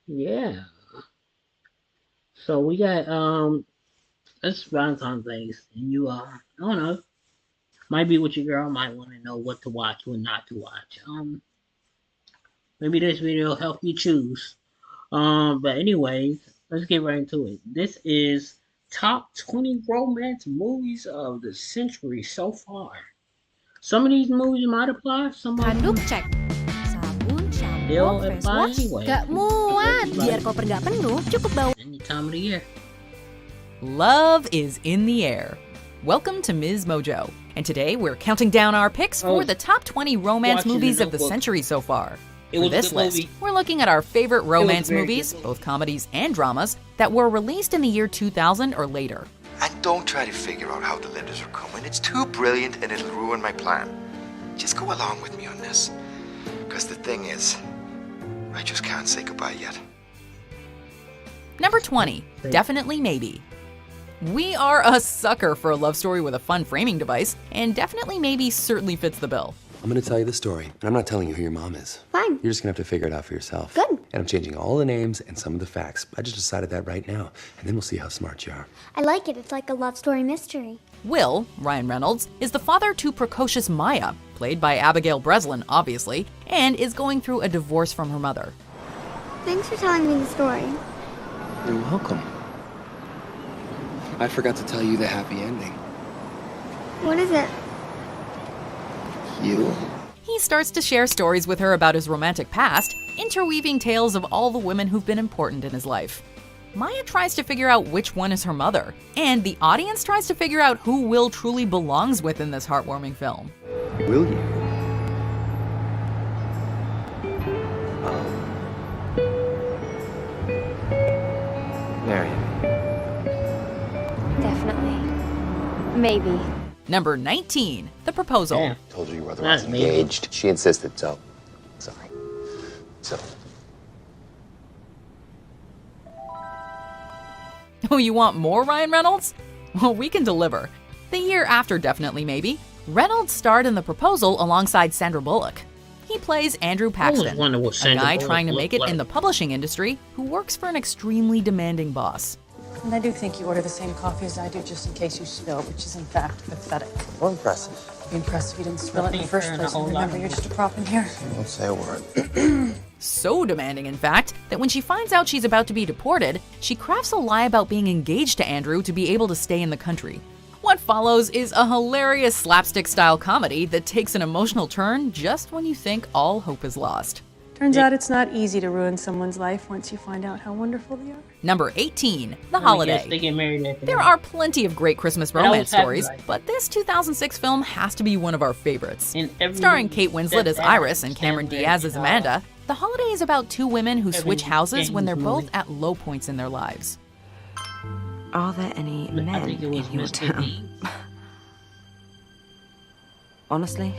Yeah. So we got it's Valentine's Day, and you I don't know, might be with your girl, might want to know what to watch, what not to watch. Maybe this video will help you choose. But anyways, let's get right into it. This is top 20 romance movies of the century so far. Some of these movies might apply, some of Handuk them cek. Sabun, shampoo, they'll face apply wash. anyway. Gak muat. Biar koper gak penuh, cukup bawa. Any time of the year. Love is in the air. Welcome to Ms. Mojo, and today we're counting down our picks for the top 20 romance Watching movies The of the Notebook. century so far. It For was a this good list, movie. we're looking at our favorite romance very movies, good. both comedies and dramas, that were released in the year 2000 or later. And don't try to figure out how the Lindas are coming. It's too brilliant and it'll ruin my plan. Just go along with me on this. Because the thing is, I just can't say goodbye yet. Number 20, Definitely Maybe. We are a sucker for a love story with a fun framing device, and Definitely Maybe certainly fits the bill. I'm gonna tell you the story, and I'm not telling you who your mom is. Fine. You're just gonna have to figure it out for yourself. Good. And I'm changing all the names and some of the facts. I just decided that right now, and then we'll see how smart you are. I like it. It's like a love story mystery. Will, Ryan Reynolds, is the father to precocious Maya, played by Abigail Breslin, obviously, and is going through a divorce from her mother. Thanks for telling me the story. You're welcome. I forgot to tell you the happy ending. What is it? You. He starts to share stories with her about his romantic past, interweaving tales of all the women who've been important in his life. Maya tries to figure out which one is her mother, and the audience tries to figure out who Will truly belongs with in this heartwarming film. Will you? Marry me. Definitely. Maybe. Number 19, The Proposal. Damn. Told you you were That's otherwise me. engaged. She insisted, so. Sorry. So. Oh, you want more Ryan Reynolds? Well, we can deliver. The year after Definitely Maybe, Reynolds starred in The Proposal alongside Sandra Bullock. He plays Andrew Paxton, wondering what a Sandra guy Bullock trying to make it looked in like. the publishing industry who works for an extremely demanding boss. And I do think you order the same coffee as I do, just in case you spill, which is in fact pathetic. More impressive. Be impressed if you didn't spill it in the think first you're in a place. whole And lot remember, of you're just a prop in here. Don't say a word. So demanding, in fact, that when she finds out she's about to be deported, she crafts a lie about being engaged to Andrew to be able to stay in the country. What follows is a hilarious slapstick-style comedy that takes an emotional turn just when you think all hope is lost. Turns out it's not easy to ruin someone's life once you find out how wonderful they are. Number 18, The I guess they Holiday. get married at the There end. are plenty of great Christmas was romance Happy stories, Life. but this 2006 film has to be one of our favorites. In every Starring movie, Kate Winslet as Step Iris Dad, and Cameron Step Diaz Dad, as Amanda, The Holiday is about two women who Every switch houses when they're James both movie. at low points in their lives. Are there any I men think it was in your Mr. town? D. Honestly,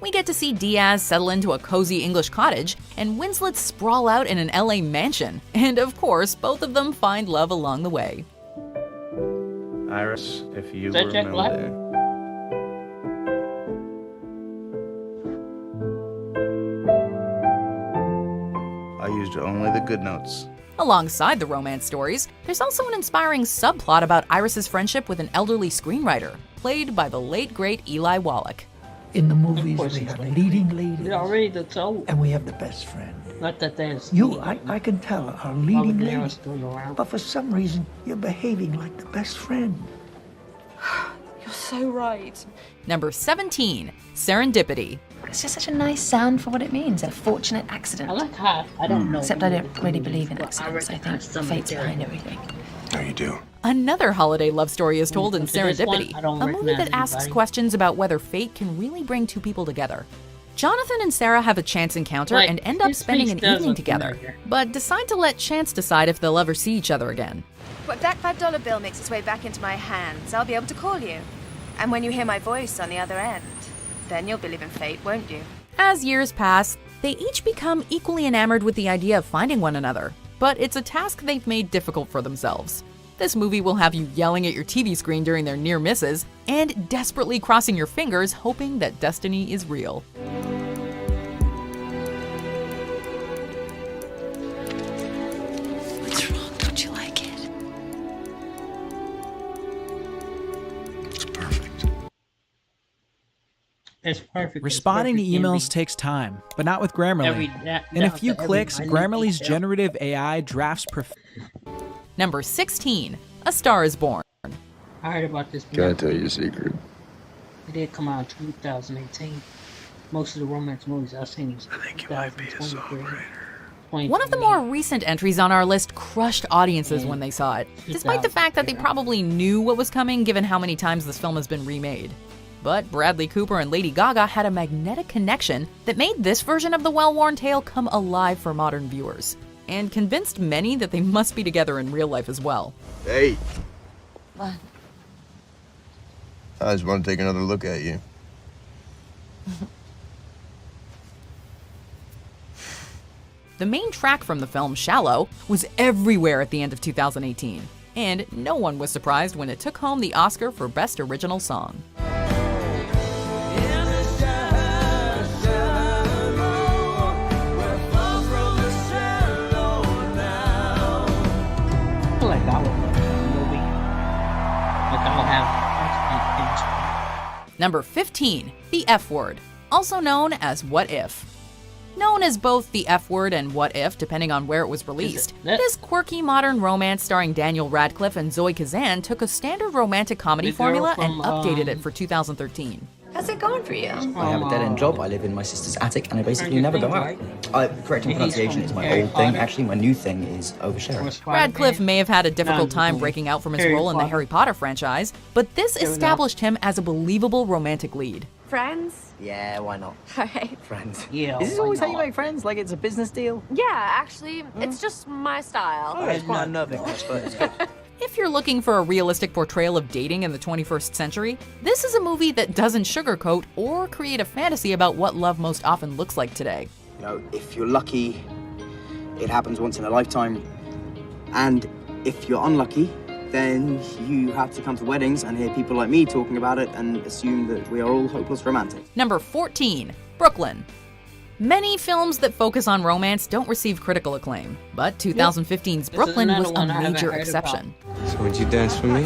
We get to see Diaz settle into a cozy English cottage, and Winslet sprawl out in an LA mansion. And of course, both of them find love along the way. Iris, if you Is that were Jack Black? Milder, I used only the good notes. Alongside the romance stories, there's also an inspiring subplot about Iris's friendship with an elderly screenwriter, played by the late great Eli Wallach. In the movies, course we it's have right. leading ladies, They're already the soul. and we have the best friend. Not that there's I can tell are leading Robert De Niro ladies, still around. but for some reason, you're behaving like the best friend. You're so right. Number 17, Serendipity. It's just such a nice sound for what it means, a fortunate accident. I like how I don't know. Except I don't really believe in accidents. I think recognize some of the fate's behind characters. everything. No, you do. Another holiday love story is told in To this one, Serendipity, I don't a movie recognize that asks anybody. questions about whether fate can really bring two people together. Jonathan and Sarah have a chance encounter Like, and end up his spending face an does evening look together, familiar. but decide to let chance decide if they'll ever see each other again. When that $5 bill makes its way back into my hands, I'll be able to call you. And when you hear my voice on the other end, then you'll believe in fate, won't you? As years pass, they each become equally enamored with the idea of finding one another, but it's a task they've made difficult for themselves. This movie will have you yelling at your TV screen during their near misses and desperately crossing your fingers hoping that destiny is real. What's wrong? Don't you like it? It's perfect. It's perfect. Responding to It's perfect emails takes time, but not with Grammarly. In a few clicks, Grammarly's generative AI drafts Number 16, A Star is Born. I heard about this. Can I tell you a secret? It did come out in 2018. Most of the romance movies I've seen is 2023. One of the more recent entries on our list crushed audiences when they saw it, despite the fact that they probably knew what was coming given how many times this film has been remade. But Bradley Cooper and Lady Gaga had a magnetic connection that made this version of the well-worn tale come alive for modern viewers, and convinced many that they must be together in real life as well. Hey, What? I just want to take another look at you. The main track from the film, Shallow, was everywhere at the end of 2018, and no one was surprised when it took home the Oscar for Best Original Song. I feel like I would love this movie. Like I would have. Number 15, The F Word, also known as What If. Known as both The F Word and What If, depending on where it was released, this quirky modern romance starring Daniel Radcliffe and Zoe Kazan took a standard romantic comedy formula and updated it for 2013. How's it going for you? I have a dead-end job. I live in my sister's attic, and I basically never go out. Correcting pronunciation is my old thing. Actually, my new thing is oversharing. Radcliffe may have had a difficult time breaking out from his role in the Harry Potter franchise, but this established him as a believable romantic lead. Friends? Yeah, why not? Alright. Friends. Yeah. Is this always how you make friends? Like it's a business deal? Yeah, actually, it's just my style. Oh, it's quite unnerving, but it's good. If you're looking for a realistic portrayal of dating in the 21st century, this is a movie that doesn't sugarcoat or create a fantasy about what love most often looks like today. You know, if you're lucky, it happens once in a lifetime. And if you're unlucky, then you have to come to weddings and hear people like me talking about it and assume that we are all hopeless romantics. Number 14, Brooklyn. Many films that focus on romance don't receive critical acclaim, but 2015's Brooklyn was a major exception. So would you dance for me?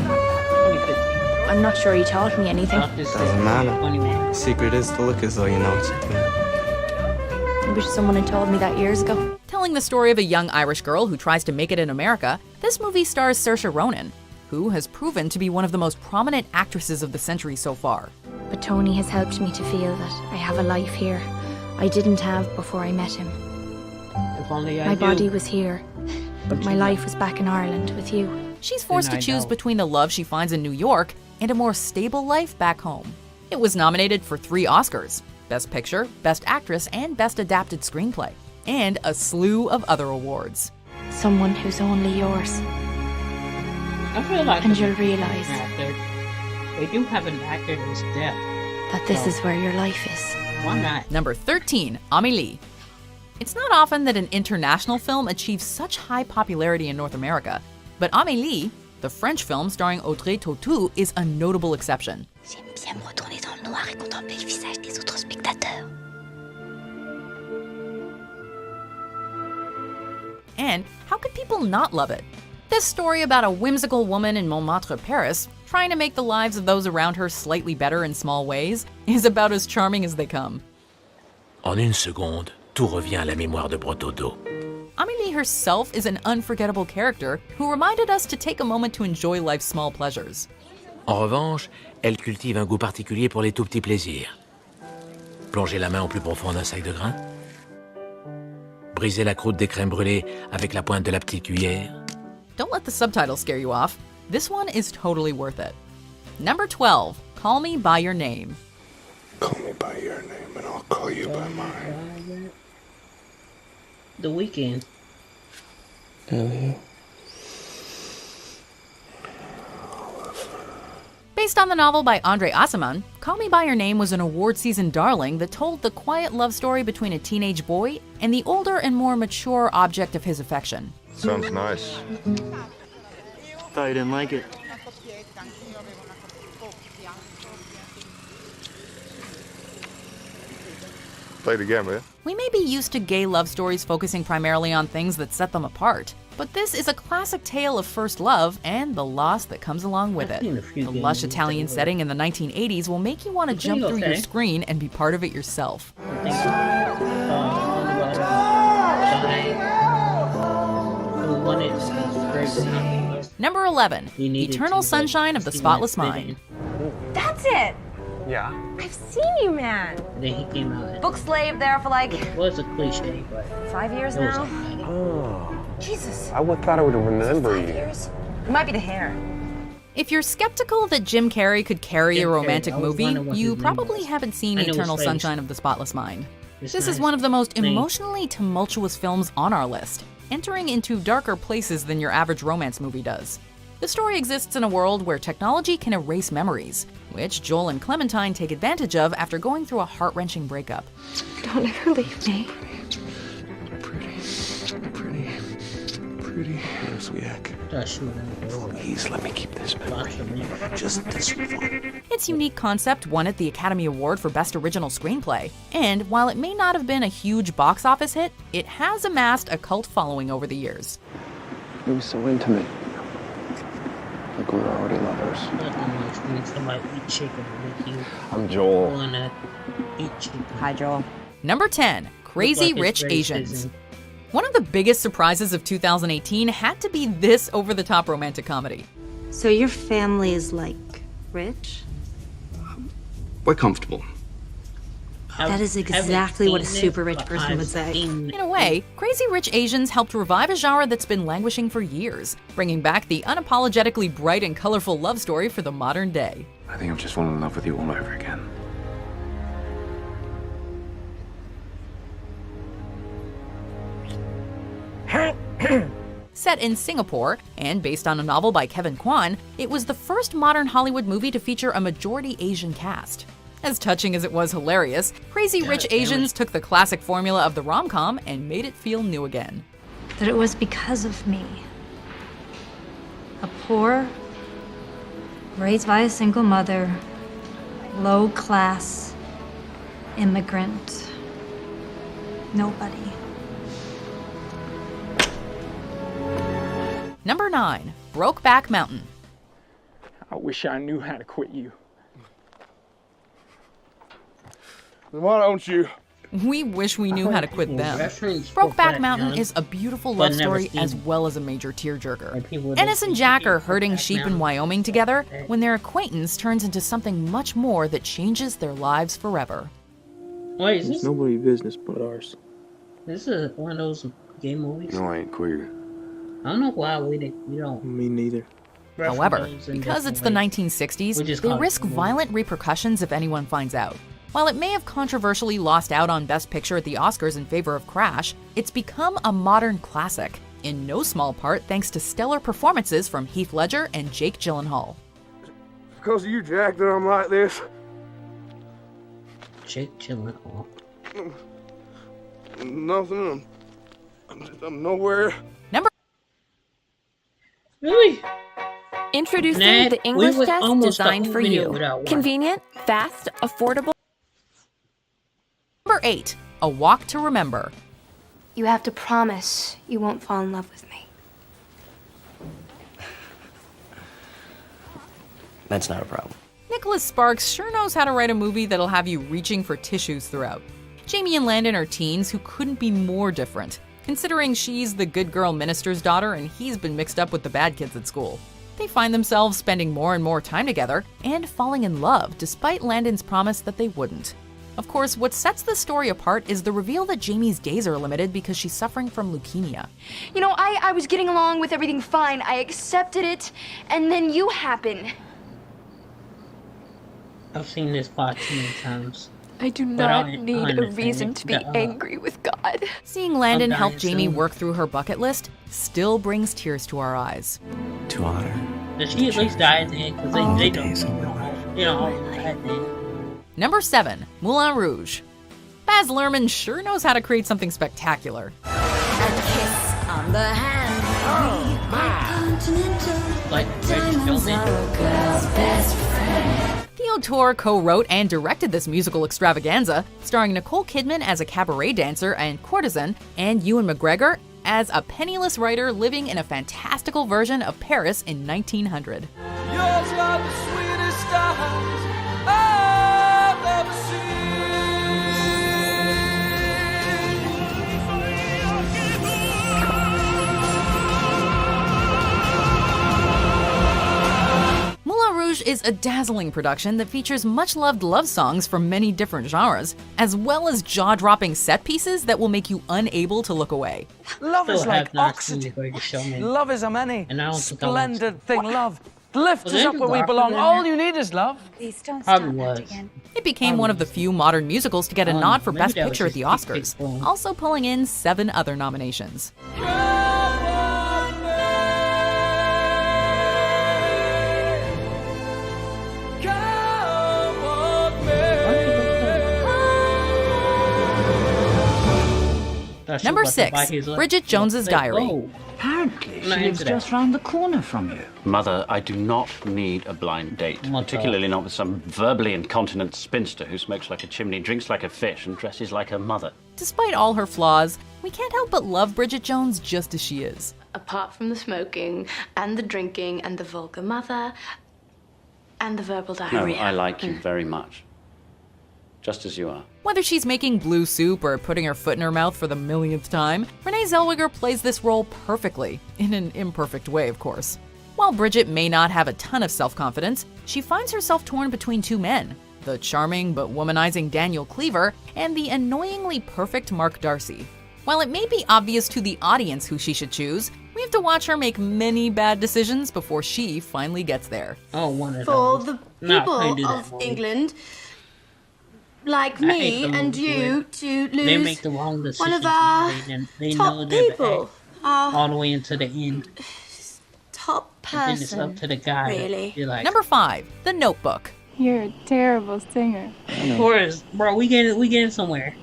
I'm not sure you taught me anything. Doesn't matter. Secret is to look as though you know something. I wish someone had told me that years ago. Telling the story of a young Irish girl who tries to make it in America, this movie stars Saoirse Ronan, who has proven to be one of the most prominent actresses of the century so far. But Tony has helped me to feel that I have a life here I didn't have before I met him. If only I My do. body was here, but my life was back in Ireland with you. She's forced to choose between the love she finds in New York and a more stable life back home. It was nominated for 3 Oscars: Best Picture, Best Actress, and Best Adapted Screenplay, and a slew of other awards. Someone who's only yours. I feel like And you'll realize they do have an actor that's deaf. that this is where your life is. Why not? Number 13, Amélie. It's not often that an international film achieves such high popularity in North America, but Amélie, the French film starring Audrey Tautou, is a notable exception. J'aime bien me retourner dans le noir et contempler le visage des autres spectateurs. And how could people not love it? This story about a whimsical woman in Montmartre, Paris, trying to make the lives of those around her slightly better in small ways, is about as charming as they come. En une seconde, tout revient à la mémoire de Brotodo. Amélie herself is an unforgettable character who reminded us to take a moment to enjoy life's small pleasures. En revanche, elle cultive un goût particulier pour les tout petits plaisirs. Plonger la main au plus profond d'un sac de grains. Briser la croûte des crèmes brûlées avec la pointe de la petite cuillère. Don't let the subtitles scare you off. This one is totally worth it. Number 12, Call Me By Your Name. Call me by your name and I'll call you by mine. The Weeknd. Ellie. Based on the novel by Andre Aciman, Call Me By Your Name was an award-season darling that told the quiet love story between a teenage boy and the older and more mature object of his affection. Sounds nice. Thought you didn't like it. Play it again, man. We may be used to gay love stories focusing primarily on things that set them apart, but this is a classic tale of first love and the loss that comes along with it. The lush Italian setting in the 1980s will make you want to jump through your screen and be part of it yourself. Number 11, Eternal Sunshine of the Spotless Mind. That's it! Yeah? I've seen you, man. Then he came out. Book slave there for like... It was a cliche, but... 5 years it was now? alright. Oh. Jesus. I would thought I would remember 5 you. years? It might be the hair. If you're skeptical that Jim Carrey could carry a romantic movie, you probably haven't seen Eternal Sunshine of the Spotless Mind. This is one of the most emotionally tumultuous films on our list, entering into darker places than your average romance movie does. The story exists in a world where technology can erase memories, which Joel and Clementine take advantage of after going through a heart-wrenching breakup. Don't ever leave me. Pretty. Yes, we act. Please let me keep this memory. Just this one. Its unique concept won it the Academy Award for Best Original Screenplay, and while it may not have been a huge box office hit, it has amassed a cult following over the years. It was so intimate. Like we were already lovers. I'm Joel. Hi, Joel. Number 10, Crazy Rich Asians. One of the biggest surprises of 2018 had to be this over-the-top romantic comedy. So your family is, like, rich? We're comfortable. That is exactly what a super rich person would say. In a way, Crazy Rich Asians helped revive a genre that's been languishing for years, bringing back the unapologetically bright and colorful love story for the modern day. I think I'm just falling in love with you all over again. Set in Singapore, and based on a novel by Kevin Kwan, it was the first modern Hollywood movie to feature a majority Asian cast. As touching as it was hilarious, Crazy Rich Asians took the classic formula of the rom-com and made it feel new again. That it was because of me. A poor, raised by a single mother, low-class immigrant. Nobody. Number 9, Brokeback Mountain. I wish I knew how to quit you. Why don't you? We wish we knew how to quit them. Brokeback Mountain is a beautiful love story as well as a major tearjerker. Ennis and Jack are herding sheep in Wyoming together when their acquaintance turns into something much more that changes their lives forever. Wait, is this? It's nobody's business but ours. This is one of those gay movies? No, I ain't queer. I don't know why we don't. Me neither. However, because it's the 1960s, they risk violent repercussions if anyone finds out. While it may have controversially lost out on Best Picture at the Oscars in favor of Crash, it's become a modern classic, in no small part thanks to stellar performances from Heath Ledger and Jake Gyllenhaal. Because of you, Jack, that I'm like this. Jake Gyllenhaal. Nothing. I'm nowhere. Really? Introducing Ned, the English we went test almost designed a for minute you. without one. Convenient, fast, affordable. Number 8, A Walk to Remember. You have to promise you won't fall in love with me. That's not a problem. Nicholas Sparks sure knows how to write a movie that'll have you reaching for tissues throughout. Jamie and Landon are teens who couldn't be more different, considering she's the good girl minister's daughter and he's been mixed up with the bad kids at school. They find themselves spending more and more time together and falling in love despite Landon's promise that they wouldn't. Of course, what sets the story apart is the reveal that Jamie's days are limited because she's suffering from leukemia. You know, I was getting along with everything fine. I accepted it, and then you happen. I've seen this part too many times. I do not need a reason to be angry with God. Seeing Landon help Jamie work through her bucket list still brings tears to our eyes. To honor. Does she at least die at the end? Because they don't. You know, at the end. Number 7, Moulin Rouge. Baz Luhrmann sure knows how to create something spectacular. A kiss on the hand. Like like Theo Tor co-wrote and directed this musical extravaganza, starring Nicole Kidman as a cabaret dancer and courtesan, and Ewan McGregor as a penniless writer living in a fantastical version of Paris in 1900. Yours are the sweetest eyes I've ever Moulin Rouge is a dazzling production that features much-loved love songs from many different genres, as well as jaw-dropping set pieces that will make you unable to look away. Love is like oxygen. Love is a many splendid thing. Love lifts us up where we belong. All you need is love. Please don't start that again. It became one of the few modern musicals to get a nod for Best Picture at the Oscars, also pulling in 7 other nominations. Number 6, Bridget Jones's Diary. Apparently, she lives just round the corner from you. Mother, I do not need a blind date, particularly not with some verbally incontinent spinster who smokes like a chimney, drinks like a fish, and dresses like her mother. Despite all her flaws, we can't help but love Bridget Jones just as she is. Apart from the smoking, and the drinking, and the vulgar mother, and the verbal diarrhea. No, I like you very much. Just as you are. Whether she's making blue soup or putting her foot in her mouth for the millionth time, Renee Zellweger plays this role perfectly, in an imperfect way, of course. While Bridget may not have a ton of self-confidence, she finds herself torn between 2 men, the charming but womanizing Daniel Cleaver and the annoyingly perfect Mark Darcy. While it may be obvious to the audience who she should choose, we have to watch her make many bad decisions before she finally gets there. Oh, one of For those. the people of England, like me and you, to lose they make the wrong decision. one of our they top know they're people. all the way into the end. Top And then it's person. up to the guy. Really? You're like, Number 5, The Notebook. You're a terrible singer. of course, bro, we getting somewhere.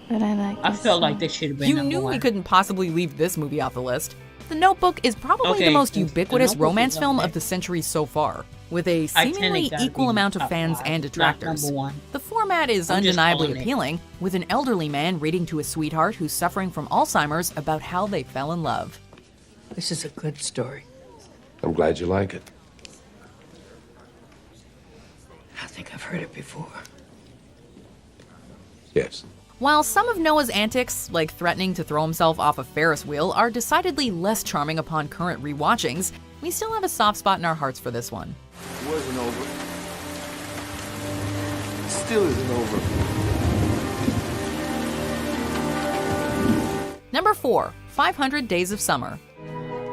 But I like I felt like this should have been You number knew one. we couldn't possibly leave this movie off the list. The Notebook is probably Okay, the most The ubiquitous Notebook romance is film okay. of the century so far, with a Titanic seemingly gotta equal be amount of top fans 5, and not detractors. number 1. The format is I'm just undeniably calling it. appealing, with an elderly man reading to his sweetheart who's suffering from Alzheimer's about how they fell in love. This is a good story. I'm glad you like it. I think I've heard it before. Yes. While some of Noah's antics, like threatening to throw himself off a Ferris wheel, are decidedly less charming upon current rewatchings, we still have a soft spot in our hearts for this one. It wasn't over. It still isn't over. Number 4, 500 Days of Summer.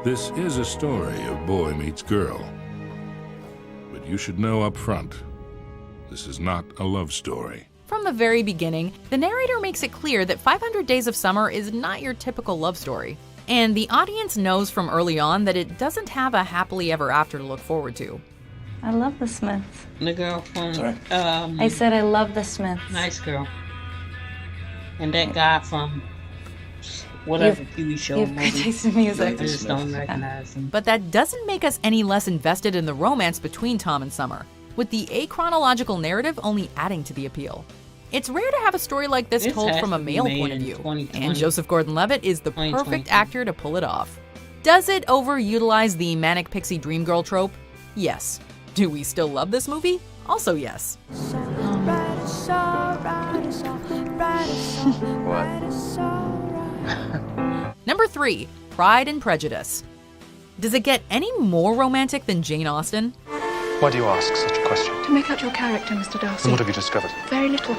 This is a story of boy meets girl. But you should know up front, this is not a love story. From the very beginning, the narrator makes it clear that 500 Days of Summer is not your typical love story. And the audience knows from early on that it doesn't have a happily ever after to look forward to. I love the Smiths. The girl from I said I love the Smiths. Nice Girl. And that guy from whatever TV show. you have good taste in music. I just don't recognize him. But that doesn't make us any less invested in the romance between Tom and Summer, with the achronological narrative only adding to the appeal. It's rare to have a story like this This told has from a to be male made point of in view, 2020. and Joseph Gordon-Levitt is the 2022. perfect actor to pull it off. Does it overutilize the manic pixie dream girl trope? Yes. Do we still love this movie? Also yes. Number 3, Pride and Prejudice. Does it get any more romantic than Jane Austen? Why do you ask such a question? To make out your character, Mr. Darcy. And what have you discovered? Very little.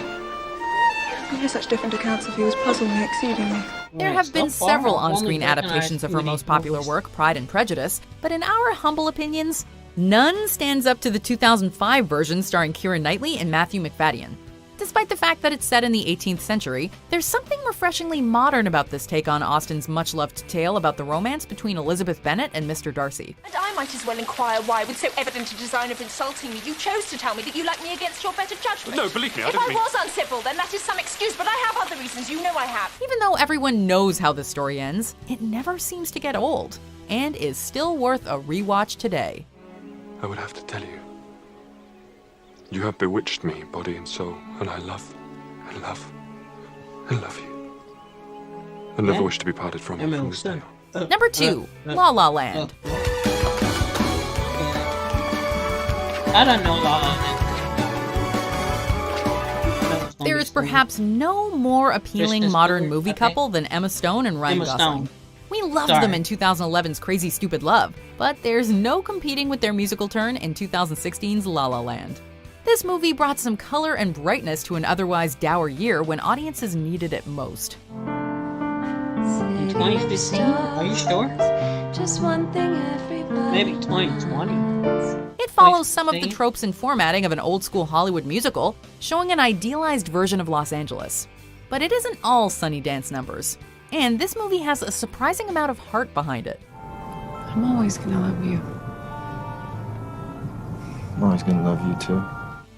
I hear such different accounts of you as puzzle me exceedingly. There have been several on-screen adaptations of her most popular work, Pride and Prejudice, but in our humble opinions, none stands up to the 2005 version starring Keira Knightley and Matthew McFadden. Despite the fact that it's set in the 18th century, there's something refreshingly modern about this take on Austen's much-loved tale about the romance between Elizabeth Bennet and Mr. Darcy. And I might as well inquire why, with so evident a design of insulting me, you chose to tell me that you like me against your better judgment. No, believe me, I if didn't I mean... was uncivil, then that is some excuse, but I have other reasons. You know I have. Even though everyone knows how this story ends, it never seems to get old, and is still worth a rewatch today. I would have to tell you. You have bewitched me, body and soul, and I love you. I never wish to be parted from you from this day on. Number 2, La La Land. I don't know La La Land. There is perhaps no more appealing modern movie couple than Emma Stone and Ryan Gosling. We loved them in 2011's Crazy Stupid Love, but there's no competing with their musical turn in 2016's La La Land. This movie brought some color and brightness to an otherwise dour year when audiences needed it most. In 2015? Are you sure? Just one thing everybody. Maybe 2020. It follows some of the tropes and formatting of an old-school Hollywood musical, showing an idealized version of Los Angeles. But it isn't all sunny dance numbers. And this movie has a surprising amount of heart behind it. I'm always gonna love you. I'm always gonna love you too.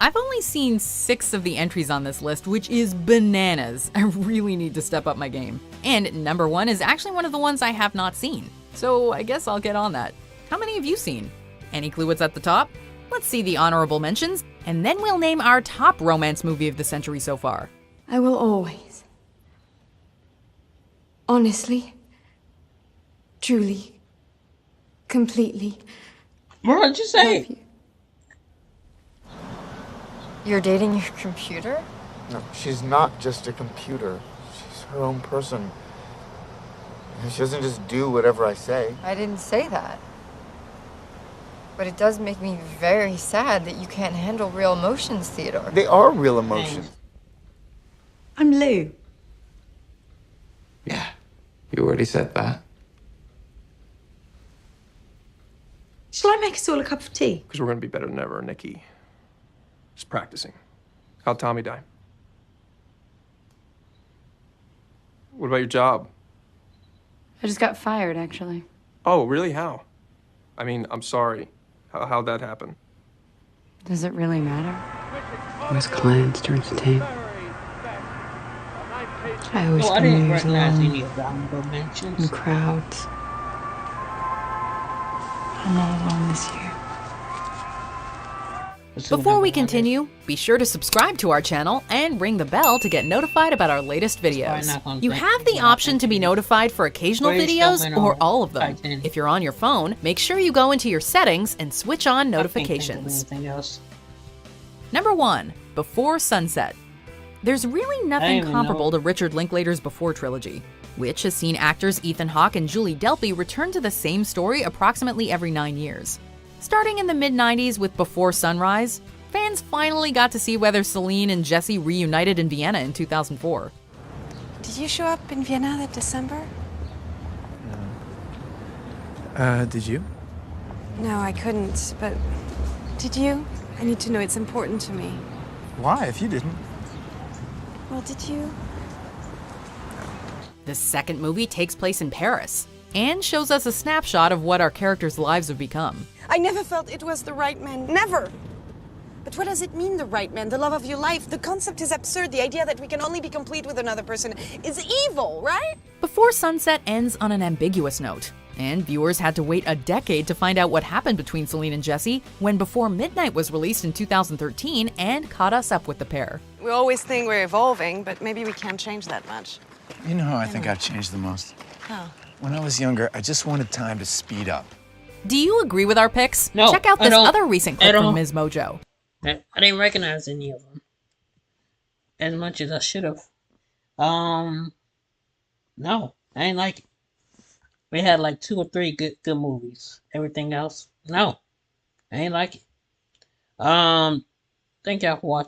I've only seen 6 of the entries on this list, which is bananas. I really need to step up my game. And number 1 is actually one of the ones I have not seen. So I guess I'll get on that. How many have you seen? Any clue what's at the top? Let's see the honorable mentions, and then we'll name our top romance movie of the century so far. I will always, honestly, truly, completely. What did you say? You're dating your computer? No, she's not just a computer. She's her own person. She doesn't just do whatever I say. I didn't say that. But it does make me very sad that you can't handle real emotions, Theodore. They are real emotions. I'm Lou. Yeah, you already said that. Shall I make us all a cup of tea? Because we're going to be better than ever, Nikki. Just practicing. How'd Tommy die? What about your job? I just got fired, actually. Oh, really? How? I mean, I'm sorry. How'd that happen? Does it really matter? Where's clients to entertain? I always I spend didn't years recognize alone any of the honorable mentions. in crowds. I'm all alone this year. Before we continue, be sure to subscribe to our channel and ring the bell to get notified about our latest videos. You have the option to be notified for occasional videos or all of them. If you're on your phone, make sure you go into your settings and switch on notifications. Number 1, Before Sunset. There's really nothing comparable to Richard Linklater's Before trilogy, which has seen actors Ethan Hawke and Julie Delpy return to the same story approximately every 9 years. Starting in the mid-90s with Before Sunrise, fans finally got to see whether Celine and Jesse reunited in Vienna in 2004. Did you show up in Vienna that December? Did you? No, I couldn't, but did you? I need to know, it's important to me. Why, if you didn't? Well, did you? The second movie takes place in Paris and shows us a snapshot of what our characters' lives have become. I never felt it was the right man. Never! But what does it mean, the right man? The love of your life? The concept is absurd. The idea that we can only be complete with another person is evil, right? Before Sunset ends on an ambiguous note, and viewers had to wait a decade to find out what happened between Celine and Jesse when Before Midnight was released in 2013 and caught us up with the pair. We always think we're evolving, but maybe we can't change that much. You know how I think I've changed the most? How? When I was younger, I just wanted time to speed up. Do you agree with our picks? No, Check out I this don't. other recent clip I from don't. Ms. Mojo. I didn't recognize any of them as much as I should have. No, I ain't like it. We had like 2 or 3 good movies. Everything else, no, I ain't like it. Thank y'all for watching.